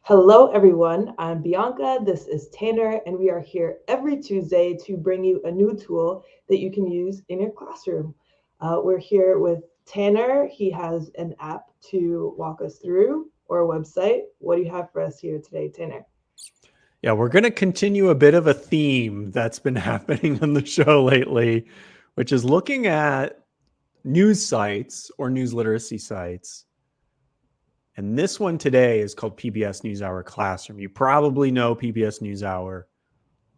Hello, everyone. I'm Bianca. This is Tanner, and we are here every Tuesday to bring you a new tool that you can use in your classroom. We're here with Tanner. He has an app to walk us through or a website. What do you have for us here today, Tanner? Yeah, we're going to continue a bit of a theme that's been happening on the show lately, which is looking at news sites or news literacy sites. And this one today is called PBS NewsHour Classroom. You probably know PBS NewsHour.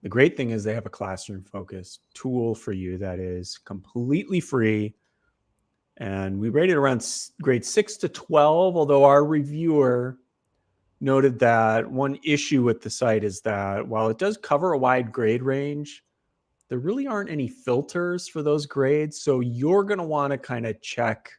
The great thing is they have a classroom focused tool for you that is completely free. And we rated around grade 6 to 12, although our reviewer noted that one issue with the site is that while it does cover a wide grade range, there really aren't any filters for those grades. So you're going to want to kind of check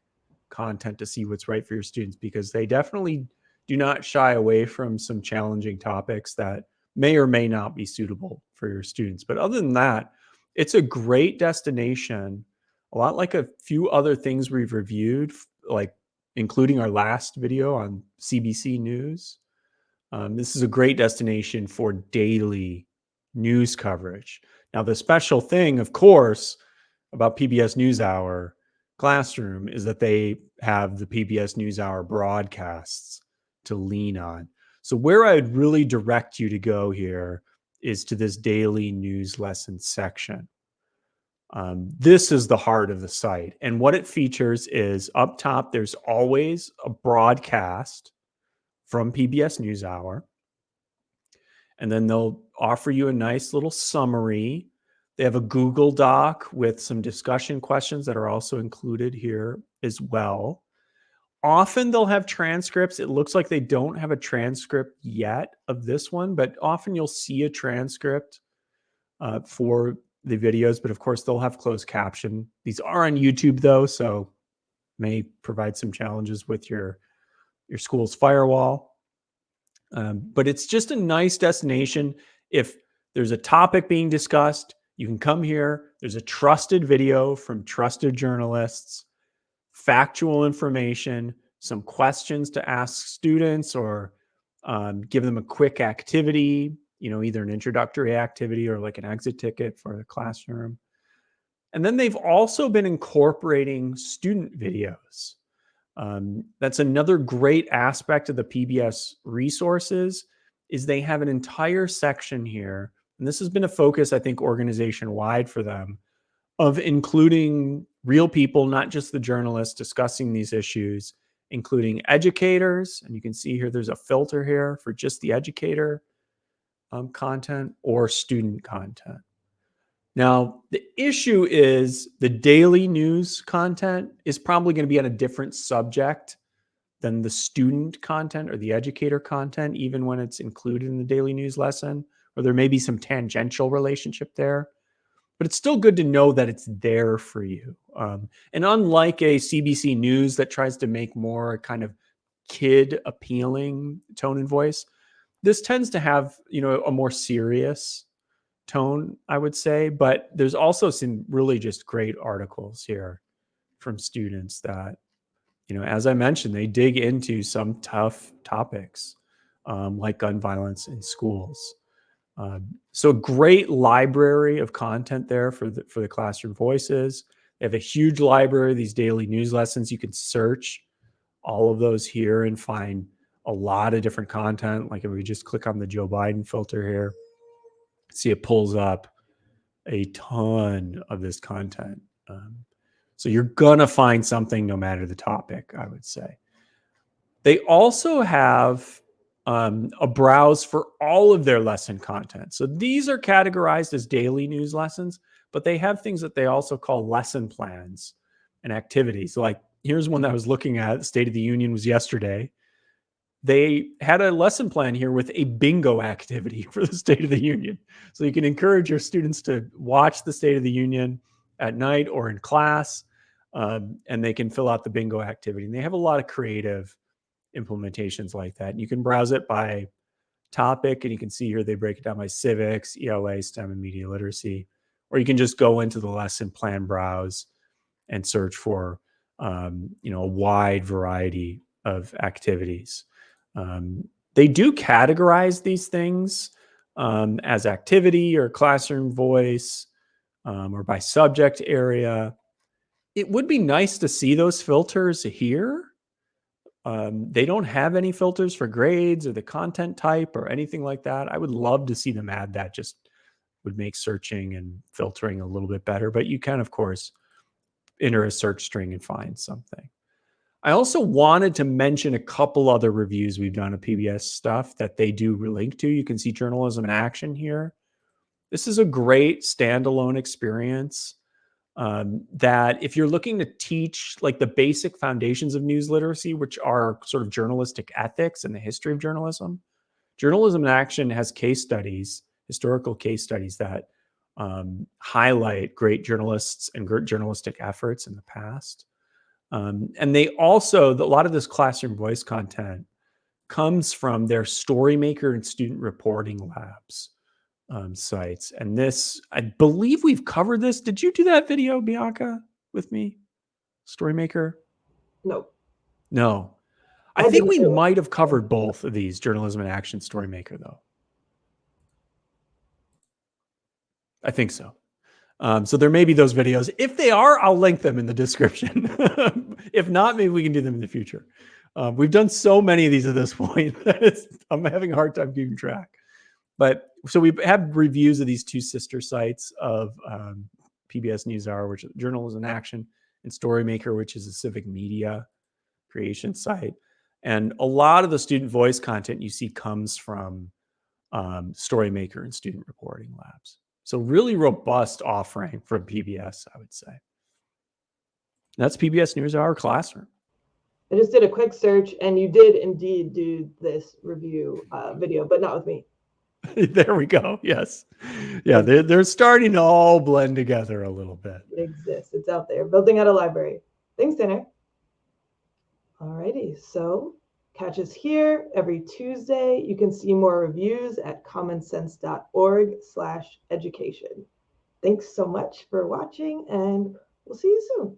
content to see what's right for your students, because they definitely do not shy away from some challenging topics that may or may not be suitable for your students. But other than that, it's a great destination, a lot like a few other things we've reviewed, like including our last video on CBC News. This is a great destination for daily news coverage. Now, the special thing, of course, about PBS NewsHour Classroom is that they have the PBS NewsHour broadcasts to lean on. So where I'd really direct you to go here is to this daily news lesson section. This is the heart of the site. And what it features is up top, there's always a broadcast from PBS NewsHour. And then they'll offer you a nice little summary. They have a Google Doc with some discussion questions that are also included here as well. Often they'll have transcripts. It looks like they don't have a transcript yet of this one, but often you'll see a transcript for the videos. But of course, they'll have closed caption. These are on YouTube, though, so may provide some challenges with your school's firewall. But it's just a nice destination. If there's a topic being discussed, you can come here. There's a trusted video from trusted journalists, factual information, some questions to ask students, or give them a quick activity, either an introductory activity or like an exit ticket for the classroom. And then they've also been incorporating student videos. That's another great aspect of the PBS resources, is they have an entire section here, and this has been a focus, I think, organization-wide for them, of including real people, not just the journalists, discussing these issues, including educators. And you can see here there's a filter here for just the educator content or student content. Now, the issue is the daily news content is probably going to be on a different subject than the student content or the educator content, even when it's included in the daily news lesson, or there may be some tangential relationship there. But it's still good to know that it's there for you. And unlike a CBC News that tries to make more kind of kid appealing tone and voice, this tends to have, a more serious tone, I would say. But there's also some really just great articles here from students that, as I mentioned, they dig into some tough topics, like gun violence in schools. So a great library of content there for the classroom voices. They have a huge library of these daily news lessons. You can search all of those here and find a lot of different content. Like if we just click on the Joe Biden filter here, see it pulls up a ton of this content. So you're gonna find something no matter the topic, I would say. They also have a browse for all of their lesson content. So these are categorized as daily news lessons, but they have things that they also call lesson plans and activities. Like here's one that I was looking at. State of the Union was yesterday. They had a lesson plan here with a bingo activity for the State of the Union. So you can encourage your students to watch the State of the Union at night or in class, and they can fill out the bingo activity. And they have a lot of creative implementations like that. And you can browse it by topic, and you can see here they break it down by civics, ELA, STEM, and media literacy. Or you can just go into the lesson plan browse and search for a wide variety of activities. They do categorize these things as activity or classroom voice or by subject area. It would be nice to see those filters here. They don't have any filters for grades or the content type or anything like that. I would love to see them add that. Just would make searching and filtering a little bit better. But you can, of course, enter a search string and find something. I also wanted to mention a couple other reviews we've done of PBS stuff that they do link to. You can see Journalism in Action here. This is a great standalone experience that if you're looking to teach like the basic foundations of news literacy, which are sort of journalistic ethics and the history of journalism, Journalism in Action has case studies, historical case studies that highlight great journalists and great journalistic efforts in the past. And they also, a lot of this classroom voice content comes from their Storymaker and student reporting labs sites. And this, I believe we've covered this. Did you do that video, Bianca, with me? Storymaker? No. I think we might have covered both of these, Journalism in Action, Storymaker, though. I think so. So there may be those videos. If they are, I'll link them in the description. If not, maybe we can do them in the future. We've done so many of these at this point that I'm having a hard time keeping track. But so we have reviews of these two sister sites of PBS NewsHour, which is Journalism in Action, and Storymaker, which is a civic media creation site. And a lot of the student voice content you see comes from Storymaker and student reporting labs. So really robust offering from PBS, I would say. That's PBS NewsHour Classroom. I just did a quick search, and you did indeed do this review video, but not with me. There we go. Yes. Yeah, they're starting to all blend together a little bit. It exists. It's out there. Building out a library. Thanks, Tanner. Alrighty. So catch us here every Tuesday. You can see more reviews at commonsense.org/education. Thanks so much for watching, and we'll see you soon.